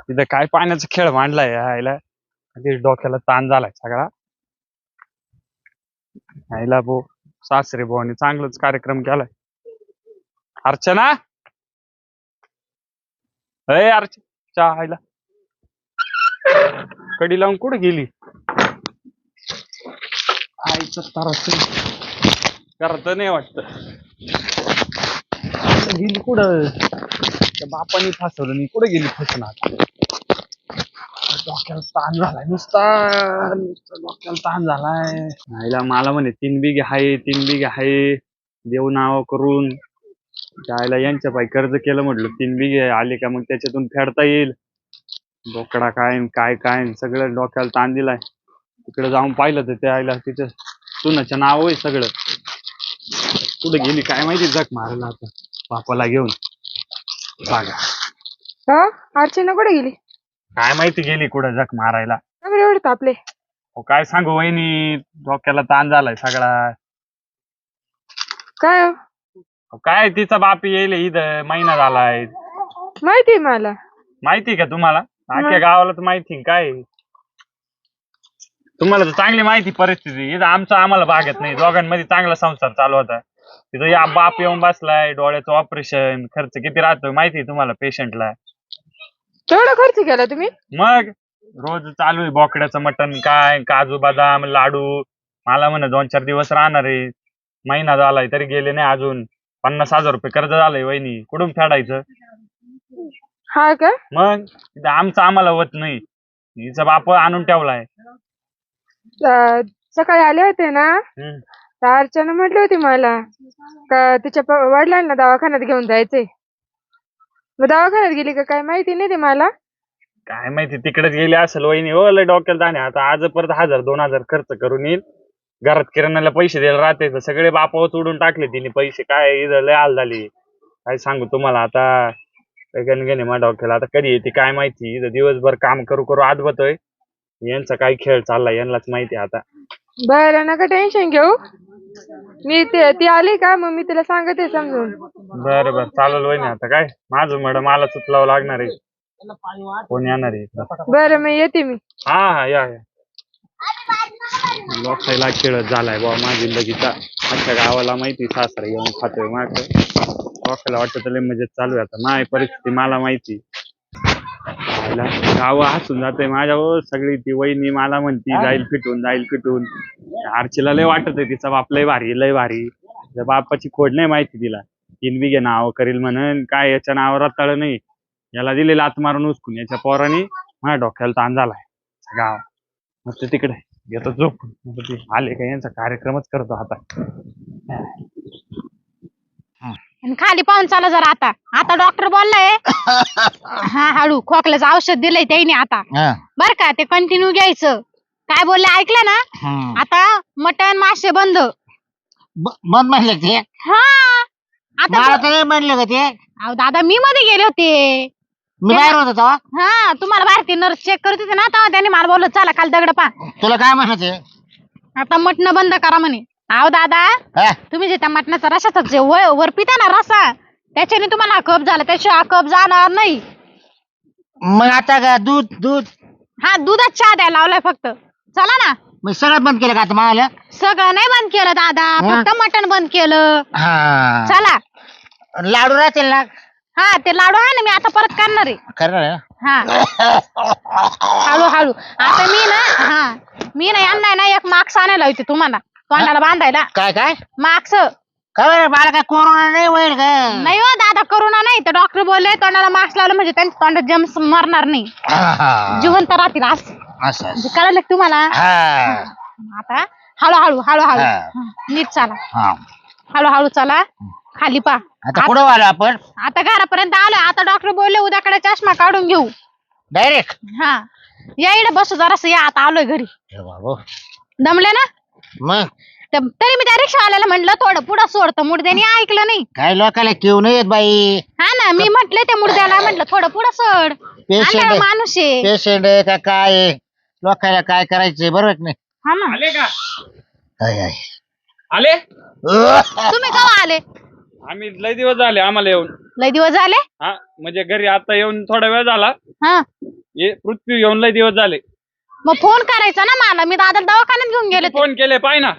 तिथं काय पाण्याचा खेळ मांडलाय यायला डोक्याला ताण झालाय सगळा. यायला भाऊ सासरे भाऊनी चांगलाच कार्यक्रम केलाय. अर्चना अय अर्चना आईला कडी लावून कुठे गेली? आईच तरच करत नाही वाटत. गेली कुठं? त्या बापानी फसवलं मी कुठे गेली फसणार? डोक्याला ताण झालाय नुसता डोक्याला ताण झालाय. आईला मला म्हणे 3 बिघे हाय 3 बिघे हाय देऊ नाव करून जायला यांच्या पायी कर्ज केलं म्हटलं 3 बिघे आले का मग त्याच्यातून फेडता येईल. बोकडा काय काय काय सगळं डोक्याला ताण दिलाय. तिकडे जाऊन पाहिलं तर त्याला तिचं सुनाचं नाव आहे सगळं. कुठे गेली काय माहिती जग मारायला आता बापाला घेऊन बघा. अर्चना कुठे गेली काय माहिती गेली कुठं जग मारायला. एवढे तापले काय सांगू वहिनी डोक्याला ताण झालाय सगळा. काय हो? काय तिचा बाप येईल इथं महिना झालाय. माहिती मला. माहिती का तुम्हाला? आख्या गावाला तर माहिती काय. तुम्हाला तर चांगली माहिती परिस्थिती. इथं आम्हाला भागत नाही. दोघांमध्ये चांगला संसार चालू होता. तिथं या बाप येऊन बसलाय. डोळ्याचं ऑपरेशन खर्च किती राहतो माहिती तुम्हाला पेशंटला? केवढा खर्च केला तुम्ही? मग रोज चालू आहे बोकड्याचं मटण काय काजू बदाम लाडू. मला म्हणे 2-4 दिवस राहणार आहे. महिना झालाय तरी गेले नाही अजून. 50,000 रुपये कर्ज झालंय वहिनी. कुठून फेडायचं? हा का? मग आमचं आम्हाला होत नाही. हिचा बाप आणून ठेवलाय. सकाळी आले होते ना तर अर्चना म्हटली होती मला का तिच्या वडिलांना दवाखान्यात घेऊन जायचंय. मग दवाखान्यात गेली का काय माहिती नाही ते मला. काय माहिती तिकडेच गेली असेल वहिनी. हो लय डोक्याला ताण आहे. आता आज परत 1000-2000 खर्च करून येईल. घरात किराणाला पैसे द्यायला राहते सगळे बापावर तोडून टाकले तिने पैसे. काय इथं लय हाल झाली. काय सांगू तुम्हाला आता. गणगणे माझ्या डोक्याला आता कधी येते काय माहिती. इथं दिवसभर काम करू करू आदबतोय. यांचा काय खेळ चाललाय यांनाच माहिती आता. बरं नका टेन्शन घेऊ. मी ती आली का मग मी तिला सांगते समजून. बरं बरं चालेल वहिनी. आता काय माझं मॅडम मला सुचलावं लागणार आहे. कोण येणार आहे? बरं मी येते मी. हा या लोकायला खेळत झालाय बाबा माझी लगीचा. अख्ख्या गावाला माहिती सासरा येऊन खातोय माझं. लोकायला वाटत लय मजेत चालू आहे. आता माझी परिस्थिती मला माहिती. गाव हसून जाते माझ्यावर सगळी. ती वहिनी मला म्हणती जाईल फिटून. आरचीला लय वाटत आहे तिचा बाप लय भारी. त्या बापाची खोड नाही माहिती तिला. 3 बिघे नाव करील म्हणून काय याच्या नावावर रताळ नाही. याला दिले लात मारून उचकून. याच्या पोराने माझ्या डोक्याला ताण झालाय. गाव मस्त तिकडे घेतो झोप. आले का यांचा कार्यक्रमच करतो आता. खाली पाहून चाला जरा. आता डॉक्टर बोललाय हा हळू खोकल्याचं औषध दिलंय त्याने आता. बर का ते कंटिन्यू घ्यायचं. काय बोलले ऐकलं ना? आता मटण मासे बंद म्हणले ते. हा आता म्हणले का ते? अहो दादा मी मध्ये गेले होते. मी बाहेर होतो तेव्हा. हा तुम्हाला भारतीय नर्स चेक करत होते ना तेव्हा त्यांनी मला बोललं चला खाली दगड पा. तुला काय म्हणायचं? आता मटण बंद करा म्हणे. अहो दादा तुम्ही जे त्या मटणाचा रसाचा जे वर पिता ना रसा त्याच्याने तुम्हाला कप झाला. त्याशिवाय कप जाणार नाही. मग आता का दूध? हा दुधात चहा द्यायला लावलाय फक्त. चला ना. मग सगळं बंद केलं का आता मला? सगळं नाही बंद केलं दादा. फक्त मटण बंद केलं. चला. लाडू राहतील ना? हा ते लाडू आहे ना मी आता परत करणार आहे. करणार हा हळू. आता मी ना यांना ना एक मास्क आणायला होते तुम्हाला तोंडाला बांधायला. काय मास्क? काय मला काय कोरोना नाही होईल का? नाही हो दादा करोना नाही. तर डॉक्टर बोलले तोंडाला मास्क लावलं म्हणजे त्यांच्या तोंडात जम्स मरणार नाही. जिवंत राहतील असं कळलं तुम्हाला? आता हळू नीट चला. हळू चला. खाली पा. आता पुढे आलो आपण. आता घरापर्यंत आलो. आता डॉक्टर बोलले उद्याकडे चष्मा काढून घेऊ डायरेक्ट. हा या इकडे बसू जरास. या आता आलोय घरी. दमले ना? मग तरी मी त्या रिक्षावाल्याला म्हटलं थोडं पुढं सोडतं. मुडद्याने ऐकलं नाही. काय लोकांना घेऊन येत बाई. हा ना मी म्हटले त्या मुडद्याला म्हटलं थोडं पुढं सोड. माणूस आहे. पेशंट आहे का काय? लोकांना काय करायचंय बरोबर नाही. हा ना. आले का? आय आले तुम्ही केव्हा आले? आम्ही लय दिवस झाले आम्हाला येऊन. लय दिवस झाले. हा म्हणजे घरी आता येऊन थोडा वेळ झाला. हा पृथ्वी येऊन लय दिवस झाले. मग फोन करायचा ना मला, मी दादा दवाखान्यात घेऊन गेले. फोन केले पाय ना.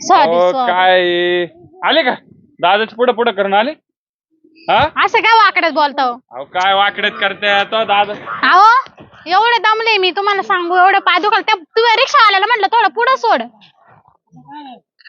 सॉरी काय आले का दादाच पुढे पुढे करून आले. हा असं काय वाकड्यात बोलतो. अहो काय वाकड्यात करते तो दादा. अहो एवढे दमले मी तुम्हाला सांगू, एवढे पाय दुखाल. त्या तुम्ही रिक्षा आल्याला म्हटलं थोडं पुढं सोड.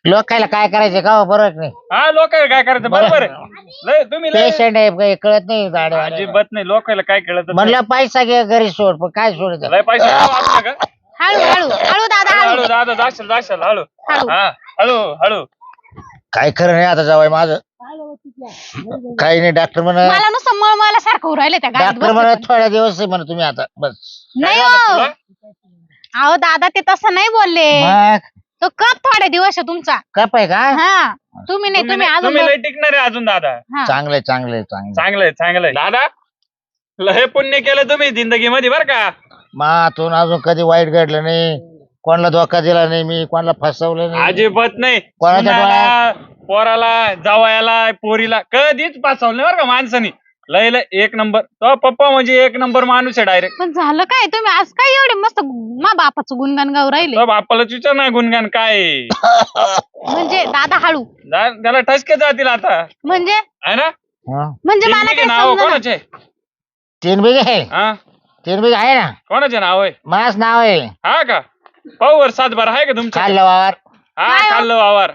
लोकायला काय करायचं का बरोबर नाही. हा लोक काय करायचं बरोबर आहे. तुम्ही पेशंट आहे काही कळत नाही गाडी अजिबात नाही लोकायला काय कळत. म्हणलं पैसा घे घरी सोड पण काय सोड लय पैसे वापरा का. हळू हळू हळू दादा हळू हळू दादा जाशाल जाशाल हळू. हळू. हा हळू हळू. काय खरं नाही आता जावं माझं काही नाही. डॉक्टर म्हणा मला नुसतं मळमळला सारखं होऊ राहिले त्या गाडीत डॉक्टर म्हणा बसले. थोड्या दिवस आहे म्हणा तुम्ही आता बस. नाही हो अहो दादा ते तसं नाही बोलले. मग तो कप थोडे दिवस आहे तुमचा. कप आहे का हा तुम्ही नाही तुम्ही अजून तुम्ही लय टिकणार आहे अजून दादा. हा. चांगलंय चांगलंय चांगलं चांगलंय चांगलंय दादा. लय पुण्य केलं तुम्ही जिंदगी मध्ये बर का. मातून अजून कधी वाईट घडलं नाही. कोणाला धोका दिला नाही मी, कोणाला फसवलं नाही. अजिबात नाही. कोणाच्या सुनाला, पोराला जावयाला पोरीला कधीच फसवलं नाही बरं का माणसानी. लय लय एक नंबर. तो पप्पा म्हणजे एक नंबर माणूस आहे डायरेक्ट. पण झालं काय तुम्ही आज काय एवढे मस्त मा बापाचं गुणगान गाऊ राहिले. तो बापालाच विचार ना गुणगान काय आहे. म्हणजे दादा हळू त्याला ठसके जातील आता म्हणजे है ना. हा. म्हणजे मला काय नाव समजलं. कोणाचे 3 बिघे आहे. हा 3 बिघे आहे ना. कोणाचे नाव आहे. माझ नाव आहे. हा का पाहू वर 7-12 आहे का तुमचं. खाल्लं वावर. हा काय हो? खाल्लं वावर.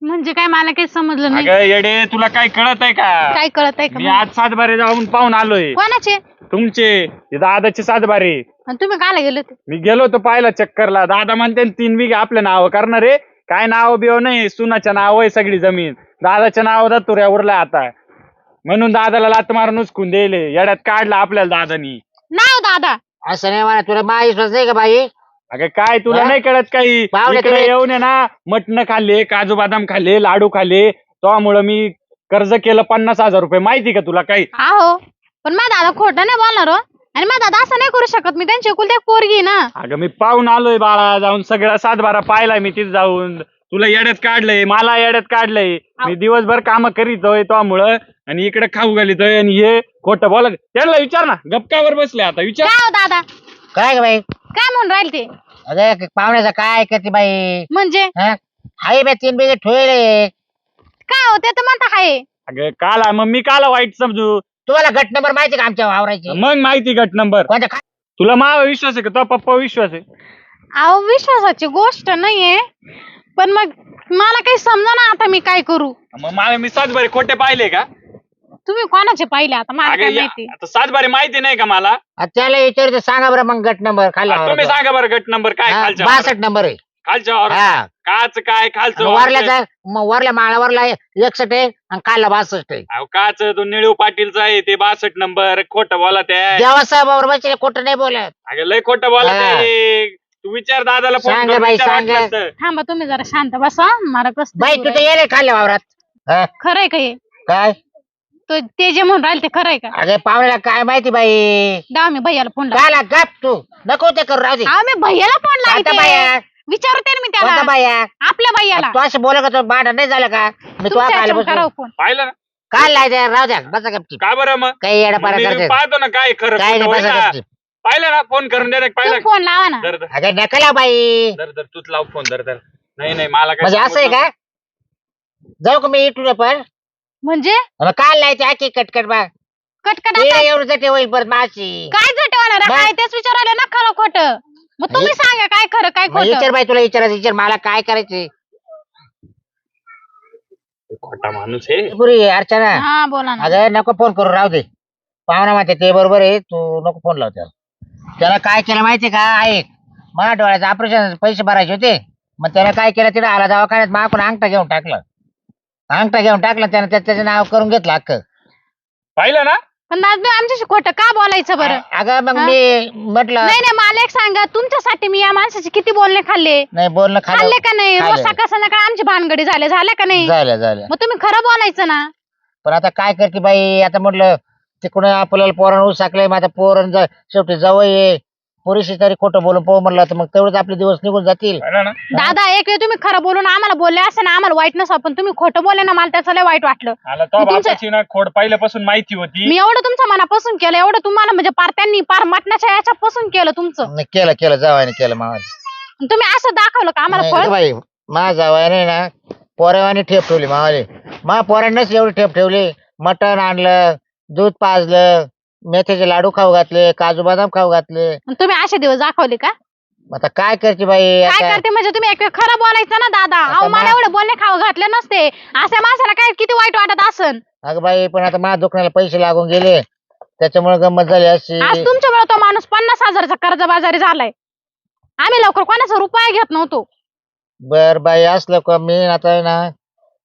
म्हणजे काय मला काही समजलं नाही. अगं येडे तुला काय कळत आहे का. काय कळत आहे का मी मला? आज 7-12 जाऊन पाहून आलोय. कोणाचे? तुमचे ते दादाचे 7-12. आणि तुम्ही काला गेले होते? मी गेलो होतो पाहिला चक्करला. दादा म्हणते 3 बिघे आपल्या नाव करणार आहे. काय नाव बिव नाही सुनाच्या नाव आहे सगळी जमीन. दादाच्या नाव तुऱ्या उरलाय आता म्हणून दादाला लात मारून उचकून दिले. येड्यात काढला आपल्याला दादानी. नाव दादा असं नाही म्हणा तुला माझी विश्वास नाही का बाई. अगं काय तुला हा? नाही कळत काही. पाहुणे इकडे तुम्ही- येऊन आहे ना मटण खाल्ले काजू बदाम खाल्ले लाडू खाल्ले. त्यामुळं मी कर्ज केलं 50,000 रुपये. माहिती का तुला काही. आहो पण माझा दादा खोटं नाही बोलणार हो. आणि माझा दादा असं नाही करू शकत. मी त्यांची एकुलती एक पोरगी आहे ना. अगं मी पाहून आलोय बाळा जाऊन सगळं 7-12 पाहिलाय मी तिथे जाऊन. तुला येड्यात काढलंय मला येड्यात काढलंय. मी दिवसभर काम करीतोय त्यामुळं आणि इकडे खाऊ घालितोय आणि हे खोटं बोलत. त्यांना विचार ना गपकावर बसले आता विचार. काय हो दादा काय ग बाई. काय म्हणून राहील ते. अगं पाहुण्याचं काय करते बाई. म्हणजे हाय बाई 3 बिघे ठेवले. काय हो ते तर म्हणता आहे. अगं काला मग मी काला वाईट समजू. तुम्हाला गट नंबर माहिती का आमच्या वावराची. मग माहिती गट नंबर. कोणत्या तुला मावा विश्वास आहे का तो पप्पा विश्वास आहे. अहो विश्वासाची गोष्ट नाहीये पण मग मला काही समजा ना आता मी काय करू. मग मी 7-12 खोटे पाहिले का. तुम्ही कोणाचे पाहिले आता मला काय माहिती. आता 7-12 माहिती नाही का मला. त्याला विचारतो सांगा बरं मग गट नंबर खाल्ला. तुम्ही सांगा बरं गट नंबर काय खालच्या 62 नंबर आहे. खालच्या हा काच काय खालचं वरल्याचा मग वरल्या माळावरला 61 आहे आणि खाल्ला 62 आहे. अहो, काच तो निळू पाटीलचा आहे ते 62 नंबर. खोटं बोला त्या. देवासाहेबाबरोबर बसले खोटं नाही बोलत. अगं लय खोटं बोला हा. ते. तू विचार दादाला फोन सांग करून बाई, विचार सांग. वाटलंस तर. थांबा तुम्ही जरा शांत बसा. मला बाई तू तर कसं ये रे खाल्ल्या वावरात. हा, खरंय का हे. काय तो ते जे म्हणून राहिले ते खरंय का. अगे पाहुण्याला काय माहिती बाई. दाव मी भैयाला फोन लावते. काला गप तू नको ते करू राहू दे. अहो मी भैयाला फोन कोणता लावते. बाया विचारते ना मी कोणता त्याला. बाया आपल्या भैयाला. तू असं बोलत का भांडण नाही झालं का मी तुला तुमच्या खायला ह्याच्यावर करावं बसलो. फोन. पाहिलं ना काय लायचं राहू द्या बसा गपची. का बरं मग काही येडापाडा मी करते पाहतो ना काय खरं काय खोटं नाही होय बसा ना. गपची. पाहिलं ना फोन करून दे पाहिलं तुम्ही फोन लावा ना. दर दर अगं नका लाव बाई. दर दर तूच लाव फोन दर दर. नाही नाही मला काय म्हणजे असं आहे सांगू का जाऊ का मी इटून पण म्हणजे मग काय लायचं आखी कटकट बा. कटकट ये आता एवढं जटे होईल परत माशी. काय जटवणार आहे? बा- काय तेच विचारायला ना खरं खोटं. मग तुम्ही सांगा काय खरं काय मग विचार खोटं. बाई तुला विचारायचं विचार मला काय करायचंय. खोटा माणूस आहे. पुरी अर्चना हा बोला ना. अगं नको फोन करू राहू दे. पाहुणा माहिती ते बरोबर आहे तू नको फोन लाव त्याला. त्याला काय केलं माहिती का ऐक मला डोळ्याचं ऑपरेशन पैसे भरायचे होते. मग त्याला काय केलं तिला आला दवाखान्यात मागून अंगठा घेऊन टाकलं. अंगठा घेऊन टाकलं त्यानं त्याचं नाव करून घेतलं अख्खं. पाहिलं ना पण दादा आमच्याशी खोटं का बोलायचं बरं. अगं मग हा? मी म्हटलं नाही नाही मला एक सांगा तुमच्यासाठी मी या माणसाचे किती बोलणे खाल्ले. नाही बोलणं खाल्ले का नाही. रोज खाल्ले. सकाळ संध्याकाळ आमची भानगडी झाल्या का नाही. झालं मग तुम्ही खरं बोलायचं ना. पण आता काय करते बाई आता म्हटलं तिकडून आपल्याला पोरानं उसाकलंय मग आता पोरण शेवटी जवळ ये पुरेशी तरी खोटं बोलून पाहू म्हणलं तर मग तेवढेच आपले दिवस निघून जातील. कळलं ना? दादा एक वेळ तुम्ही खरं बोलून आम्हाला बोलले असं ना आम्हाला वाईट नसं पण तुम्ही खोटं बोलले ना मला त्याचं लय वाईट वाटलं. मला तो बापाची ना खोड पहिल्यापासून माहिती होती. मी एवढं तुमच्या मनापासून केलं एवढं तुम्हाला म्हणजे पार त्यांनी पार मटणाच्या याच्यापासून केलं तुमचं. नाही, केलं जावायने केलं मावाले. तुम्ही असं दाखवलं का आम्हाला नाही फळ. बाई मा जावायने ना पोऱ्यावानी ठेप ठेवली मावाले. मा पोऱ्यांनाच एवढी ठेप ठेवली. मटण आणलं, दूध पाजलं, मेथीचे लाडू खाऊ घातले, काजू बदाम खाऊ घातले. तुम्ही असे दिवस दाखवले का. आता काय करते बाई काय आता? करते म्हणजे तुम्ही एक वेळ खरं बोलायचं ना दादा. अहो मला एवढे बोलणे खाऊ घातले नसते. अशा माणसाला काय किती वाईट वाटत असन. अगं बाई पण आता माझ्या दुकानाला पैसे लागून गेले त्याच्यामुळे गंमत झाली अशी. आज तुमच्यामुळे तो माणूस 50,000चा कर्जबाजारी झालाय. आम्ही लवकर कोणाचा रुपया घेत नव्हतो. बर बाई असलं का मी आता ना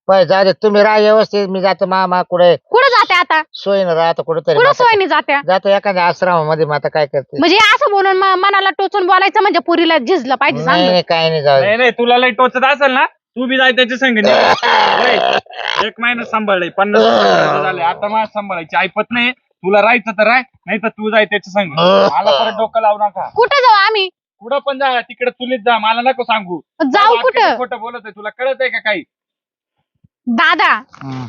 पाय जा दे तुम्ही राहा व्यवस्थित. मी जातो मामा कुठे कुठं जाते आता. सोयीनं राहतो कुठेतरी. कुठं सोयीने जात्या. जातो एखाद्या आश्रमामध्ये. मग आता काय करते. म्हणजे असं बोलून मनाला टोचून बोलायचं म्हणजे पुरीला झिजलं पाहिजे नाही चांगलं. नाही, काय नाही जाऊ दे. नाही नाही तुला लई टोचत असेल ना तू बी जाय त्याच्या संग. एक महिना सांभाळलंय 50 झाले आता मला सांभाळायची ऐपत नाही. तुला राहायचं तर राह नाही तर तू जाय त्याच्या संग. मला परत डोकं लावू नका. कुठं जाऊ आम्ही. कुठं पण जा तिकडे चुलीत जा मला नको सांगू. जाऊ कुठं. खोटं बोलत आहे तुला कळत आहे का काही. दादा हम्म.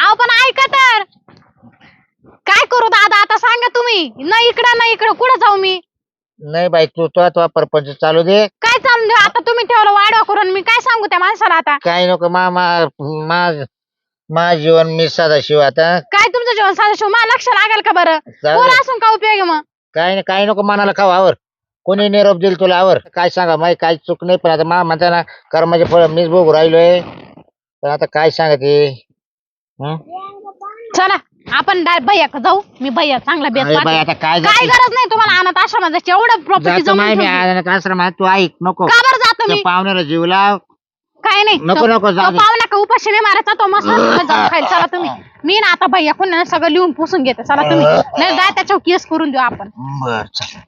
अहो पण ऐका तर. काय करू दादा आता सांगा तुम्ही. न इकडं कुठं जाऊ मी. नाही बाई तू परपंच चालू दे. काय चालू दे आता तुम्ही ठेवलं वाढवा करून मी काय सांगू त्या माणसाला आता. काही नको मा जीवन मी सदाशिव आता. काय तुमचं जेवण साधं मला लक्ष लागेल का बरं. जाऊ कोण दे. असून का उपयोग आहे मग. काही नको मनाला खाऊ आवर. कोणी निरोप देईल तुला आवर. काय सांगा माही काही चूक नाही पण आता मा म्हणता ना कर्माचे फळ मीच बघू राहिलोय. पण आता काय सांगते. चला आपण भैया जाऊ. मी भैया चांगला बेस अरे बाई आता काय काय गरज नाही तुम्हाला अनाथ आश्रमात जायची. एवढं प्रॉपर्टी जातो माही मी जमून आश्रमात. तू ऐक नको का बरं जातो मी. त्या पाहुण्याला जीव लाव. काय नाही नको जाऊ दे. पाहुणा का उपाशी नाही मारायचा तो मस्त जाऊन खायला. चला तुम्ही. मी ना आता भैया पुन्हा सगळं लिहून पुसून घेते. चला तुम्ही नाही जाय त्याच्यावर केस करून देऊ आपण. बर चल.